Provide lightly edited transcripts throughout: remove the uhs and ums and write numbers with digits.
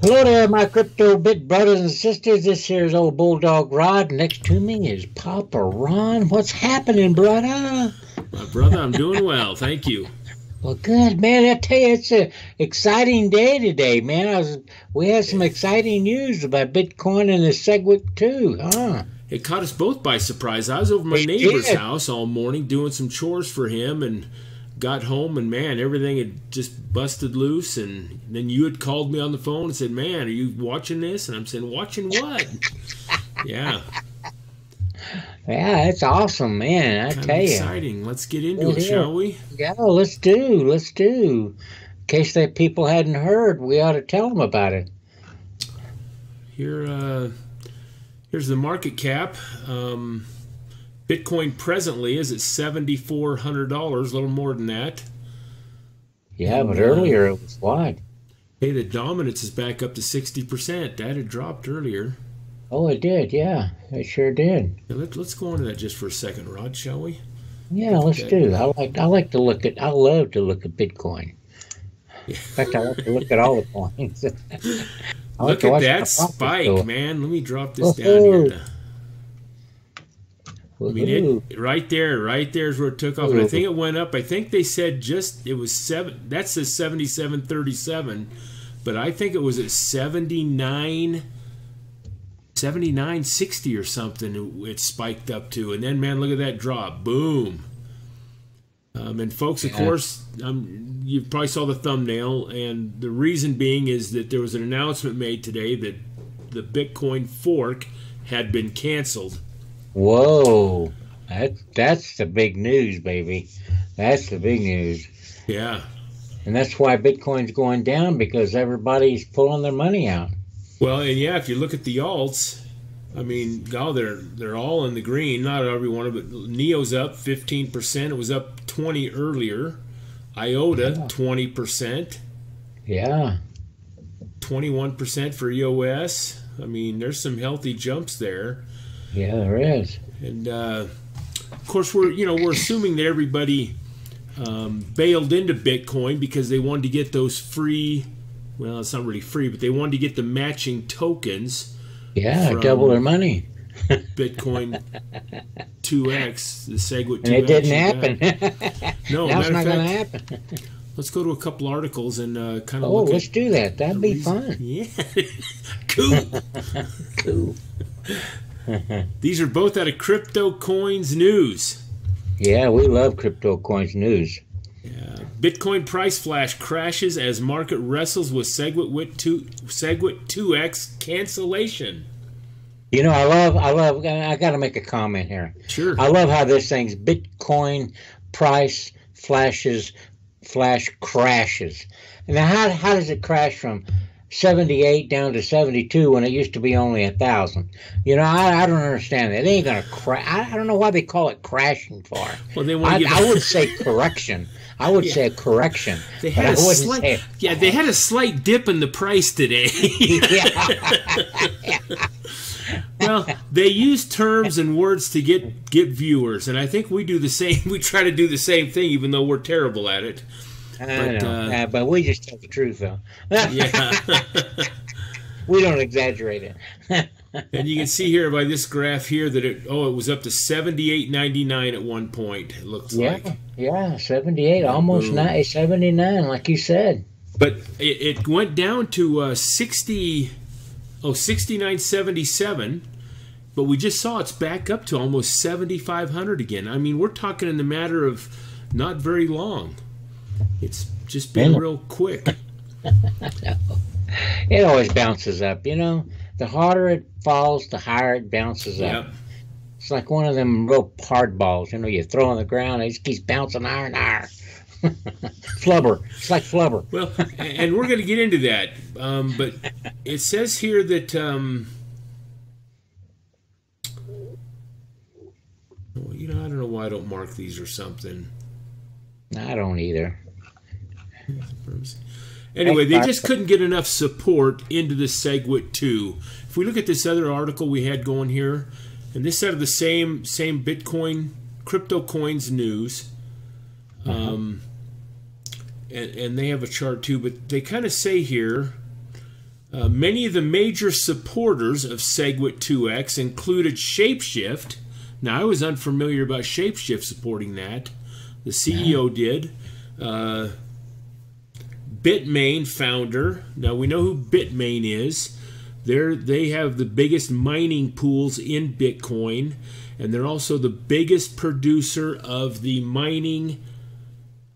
Hello there, my crypto bit brothers and sisters. This here's old Bulldog Rod. Next to me is Papa Ron. What's happening, brother? My brother, I'm doing well, thank you. Well, good, man. I tell you, it's an exciting day today, man. We had some exciting news about Bitcoin and the Segwit2, huh? It caught us both by surprise. I was over my neighbor's house all morning doing some chores for him and got home, and man, everything had just busted loose. And then you had called me on the phone and said, man, are you watching this? And I'm saying, watching what? Yeah. Yeah, it's awesome, man. I tell you. Exciting. Let's get into it, shall we? Yeah, let's do. In case that people hadn't heard, we ought to tell them about it. Here's the market cap. Bitcoin presently is at $7,400, a little more than that. Yeah, but earlier it was what? Hey, the dominance is back up to 60%. That had dropped earlier. Oh, it did. Yeah, it sure did. Now let's go into that just for a second, Rod, shall we? Yeah, let's do. I like to look at. I love to look at Bitcoin. In fact, I like to look at all the coins. Look at that spike, man. Let me drop this down here. I mean, right there is where it took off. And I think it went up. I think they said it was seven. That says 77.37, but I think it was at 79.60 or something. It spiked up to, and then man, look at that drop, boom. And folks, of course, you probably saw the thumbnail, and the reason being is that there was an announcement made today that the Bitcoin fork had been canceled. Whoa, that's the big news, baby. That's the big news. Yeah. And that's why Bitcoin's going down, because everybody's pulling their money out. Well, and yeah, if you look at the alts, I mean, God, they're all in the green. Not every one of it. Neo's up 15%. It was up 20 earlier. IOTA 20%. Yeah. 21% for EOS. I mean, there's some healthy jumps there. Yeah, there is. And of course, we're assuming that everybody bailed into Bitcoin because they wanted to get those free. Well, it's not really free, but they wanted to get the matching tokens. Yeah, double their money. Bitcoin 2X, the Segwit2X. And it didn't happen. No, now it's not going to happen. Let's go to a couple articles and kind of look. Oh, let's do that. That'd be fun. Yeah. Cool. Cool. These are both out of Crypto Coins News. Yeah, we love Crypto Coins News. Yeah. Bitcoin price flash crashes as market wrestles with Segwit2X Cancellation. You know, I got to make a comment here. Sure. I love how this thing's Bitcoin price crashes. And now how does it crash from 78 down to 72 when it used to be only 1,000? You know, I don't understand that. It ain't gonna crash. I don't know why they call it crashing for. Well, they want I would say correction. I would say a correction. They had they had a slight dip in the price today. Well, they use terms and words to get viewers, and I think we do the same. We try to do the same thing, even though we're terrible at it. I know, but we just tell the truth, though. Yeah. We don't exaggerate it. And you can see here by this graph here that it was up to 78.99 at one point. It looks like. Yeah, 78, almost 79, like you said. But it went down to 69.77. But we just saw it's back up to almost 7,500 again. I mean, we're talking in the matter of not very long. It's just been real quick. It always bounces up, you know. The harder it falls, the higher it bounces up. It's like one of them real hard balls, you know, you throw on the ground, it just keeps bouncing higher and higher. Flubber. It's like flubber. Well, and we're going to get into that. But it says here that you know, I don't know why I don't mark these or something. I don't either. Anyway, they just couldn't get enough support into the Segwit2. If we look at this other article we had going here, and this out of the same Bitcoin Crypto Coins News, and they have a chart too, but they kind of say here, Many of the major supporters of Segwit2X included Shapeshift. Now, I was unfamiliar about Shapeshift supporting that. The CEO did. Bitmain founder. Now, we know who Bitmain is. They have the biggest mining pools in Bitcoin, and they're also the biggest producer of the mining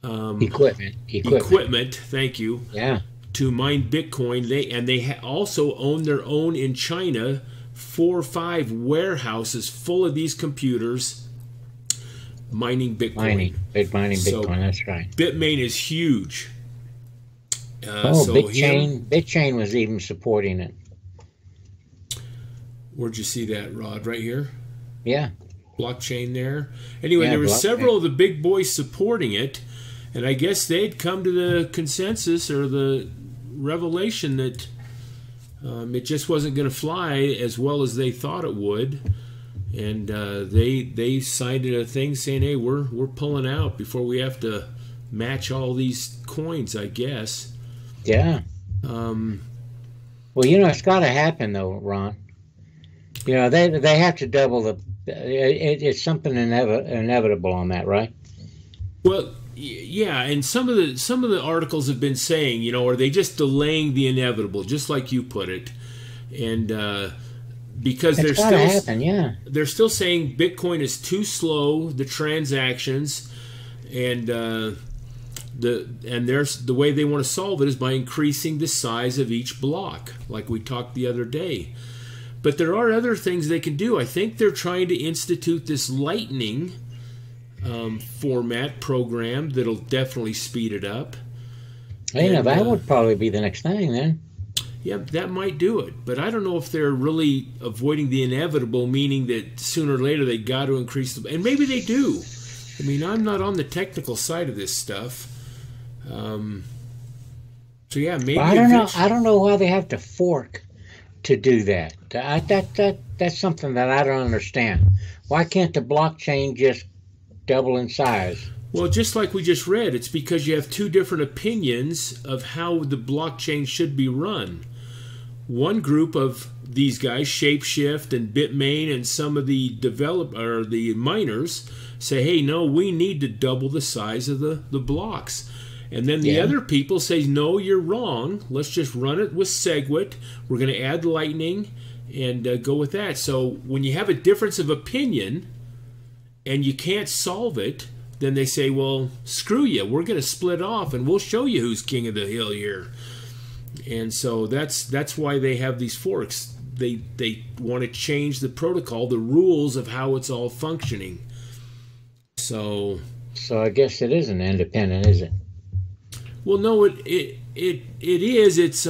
equipment. Thank you. Yeah. To mine Bitcoin. They also own their own in China 4 or 5 warehouses full of these computers mining Bitcoin. Mining Bitcoin. That's right. Bitmain is huge. Bitchain was even supporting it. Where'd you see that, Rod? Right here? Yeah. Blockchain there. Anyway, there were several of the big boys supporting it, and I guess they'd come to the consensus or the revelation that it just wasn't going to fly as well as they thought it would, and they signed a thing saying, "Hey, we're pulling out before we have to match all these coins." I guess. Yeah. Well, it's got to happen though, Ron. They have to double the. It's something inevitable on that, right? Well, yeah, and some of the articles have been saying, are they just delaying the inevitable, just like you put it, and because they're still saying Bitcoin is too slow, the transactions, and the way they want to solve it is by increasing the size of each block, like we talked the other day. But there are other things they can do. I think they're trying to institute this Lightning format program that'll definitely speed it up. That would probably be the next thing then. Yeah, that might do it. But I don't know if they're really avoiding the inevitable, meaning that sooner or later they got to increase the... And maybe they do. I mean, I'm not on the technical side of this stuff. So yeah, maybe... I don't know why they have to fork to do that. That's something that I don't understand. Why can't the blockchain just double in size? Well, just like we just read, it's because you have 2 different opinions of how the blockchain should be run. One group of these guys, Shapeshift and Bitmain and some of the the miners, say, hey, no, we need to double the size of the blocks. And then the other people say, no, you're wrong. Let's just run it with Segwit. We're going to add Lightning and go with that. So when you have a difference of opinion and you can't solve it, then they say, well, screw you. We're going to split off and we'll show you who's king of the hill here. And so that's why they have these forks. They want to change the protocol, the rules of how it's all functioning. So I guess it isn't independent, is it? Well, no, it is. It's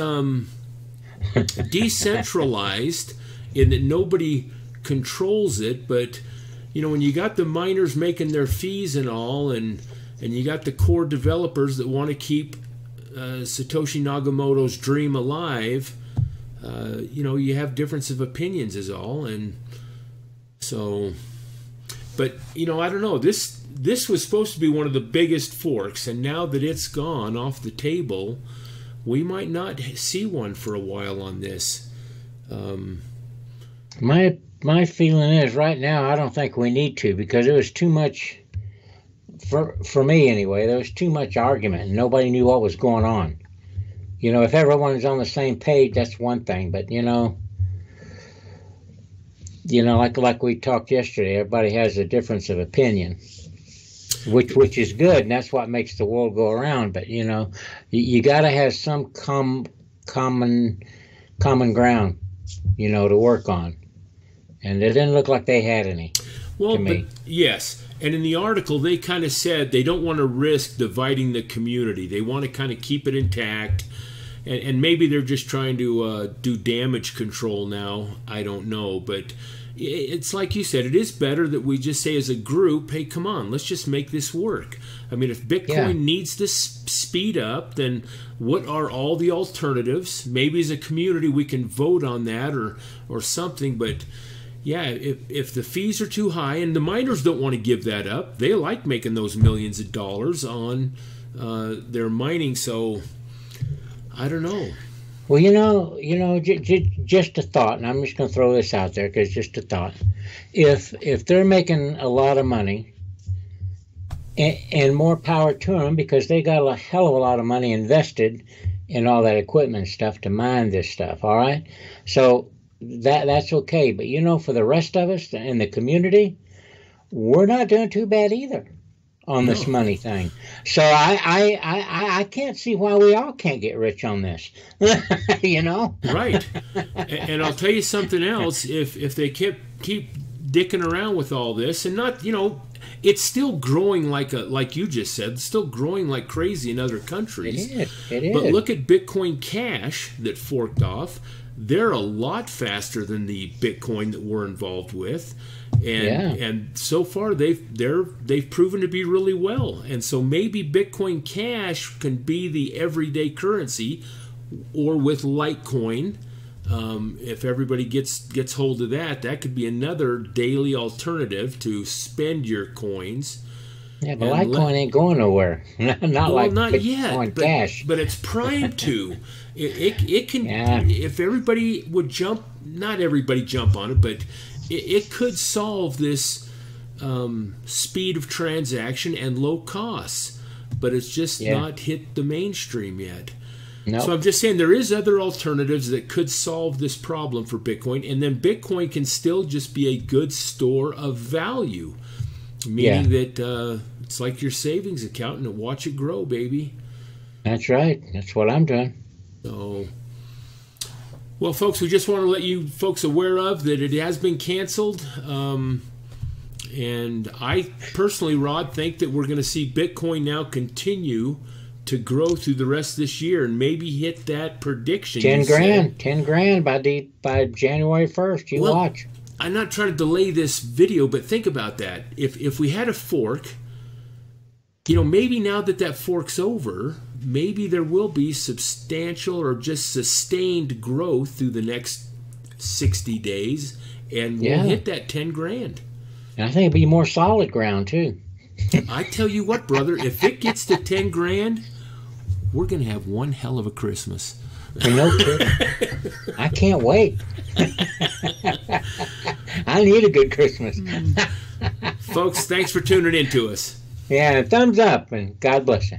decentralized in that nobody controls it. But when you got the miners making their fees and all, and you got the core developers that want to keep Satoshi Nakamoto's dream alive, you have difference of opinions is all, and so. But I don't know. This was supposed to be one of the biggest forks, and now that it's gone off the table, we might not see one for a while on this. My feeling is right now I don't think we need to, because it was too much, for me anyway, there was too much argument and nobody knew what was going on. If everyone's on the same page, that's one thing, but like we talked yesterday, everybody has a difference of opinion, which is good, and that's what makes the world go around. But you got to have some common ground, to work on, and it didn't look like they had any. Well, but yes, and in the article they kind of said they don't want to risk dividing the community. They want to kind of keep it intact, and maybe they're just trying to do damage control now. I don't know, but it's like you said, it is better that we just say as a group, hey, come on, let's just make this work. I mean, if Bitcoin needs to speed up, then what are all the alternatives? Maybe as a community we can vote on that or something, but yeah, if the fees are too high, and the miners don't want to give that up, they like making those millions of dollars on their mining, so I don't know. Well, just a thought, and I'm just going to throw this out there because just a thought. If they're making a lot of money, and more power to them because they got a hell of a lot of money invested in all that equipment and stuff to mine this stuff. All right, so that's okay. But for the rest of us in the community, we're not doing too bad either on this money thing. So I can't see why we all can't get rich on this. Right. And I'll tell you something else. If they keep dicking around with all this and not, it's still growing like you just said, it's still growing like crazy in other countries. It is. But look at Bitcoin Cash that forked off. They're a lot faster than the Bitcoin that we're involved with. And so far they've proven to be really well. And so maybe Bitcoin Cash can be the everyday currency, or with Litecoin. If everybody gets hold of that could be another daily alternative to spend your coins. Yeah, but Litecoin ain't going nowhere. Not yet. Cash. But it's primed to. It can. Yeah. If everybody would jump, not everybody jump on it, but it could solve this speed of transaction and low costs. But it's just not hit the mainstream yet. Nope. So I'm just saying there is other alternatives that could solve this problem for Bitcoin, and then Bitcoin can still just be a good store of value, meaning that it's like your savings account and watch it grow, baby. That's right. That's what I'm doing. So, well, folks, we just want to let you folks aware of that it has been canceled. And I personally, Rod, think that we're going to see Bitcoin now continue to grow through the rest of this year and maybe hit that prediction. 10 grand by January 1st. Watch. I'm not trying to delay this video, but think about that. If we had a fork, maybe now that fork's over, maybe there will be substantial or just sustained growth through the next 60 days, and we'll hit that 10 grand. And I think it'll be more solid ground too. I tell you what, brother, if it gets to 10 grand, we're going to have one hell of a Christmas. No kidding. I can't wait. I need a good Christmas. Folks, thanks for tuning in to us. Yeah, thumbs up, and God bless you.